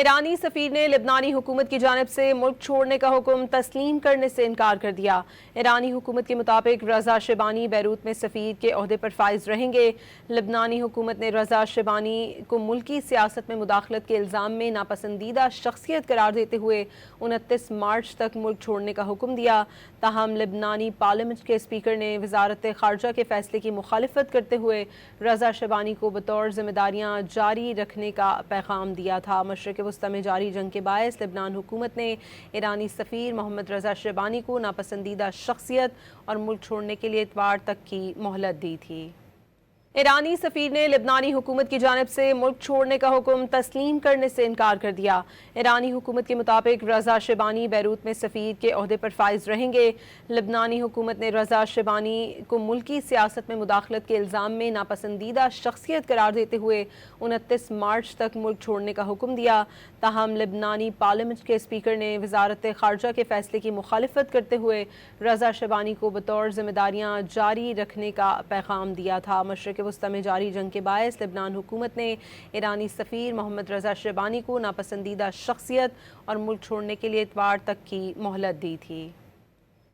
ईरानी सफीर ने लेबनानी हुकूमत की जानिब से मुल्क छोड़ने का हुक्म तस्लीम करने से इनकार कर दिया। ईरानी हुकूमत के मुताबिक रजा शेबानी बैरूत में सफीर के ओहदे पर फाइज रहेंगे। लेबनानी हुकूमत ने रजा शेबानी को मुल्की सियासत में मुदाखलत के इल्ज़ाम में नापसंदीदा शख्सियत करार देते हुए 29 मार्च तक मुल्क छोड़ने का हुक्म दिया। ताहम लेबनानी पार्लियामेंट के स्पीकर ने वजारत खारजा के फैसले की मुखालिफत करते हुए रजा शेबानी को बतौर जिम्मेदारियां जारी रखने का पैगाम दिया था। मशरिक़ वस्ती में जारी जंग के बायस लेबनान हुकूमत ने ईरानी सफ़ीर मोहम्मद रजा शेबानी को नापसंदीदा शख्सियत और मुल्क छोड़ने के लिए इतवार तक की मोहलत दी थी। ईरानी सफीर ने लेबनानी हुकूमत की जानिब से मुल्क छोड़ने का हुक्म तस्लीम करने से इनकार कर दिया। ईरानी हुकूमत के मुताबिक रजा शेबानी बैरूत में सफीर के ओहदे पर फाइज रहेंगे। लेबनानी हुकूमत ने रजा शेबानी को मुल्की सियासत में मुदाखलत के इल्ज़ाम में नापसंदीदा शख्सियत करार देते हुए 29 मार्च तक मुल्क छोड़ने का हुक्म दिया। ताहम लेबनानी पार्लियामेंट के स्पीकर ने वजारत खारजा के फैसले की मुखालिफत करते हुए रजा शेबानी को बतौर जिम्मेदारियां जारी रखने का पैगाम दिया था। मशरिक़ वस्ती में जारी जंग के बायस लेबनान हुकूमत ने ईरानी सफ़ीर मोहम्मद रजा शेबानी को नापसंदीदा शख्सियत और मुल्क छोड़ने के लिए इतवार तक की मोहलत दी थी।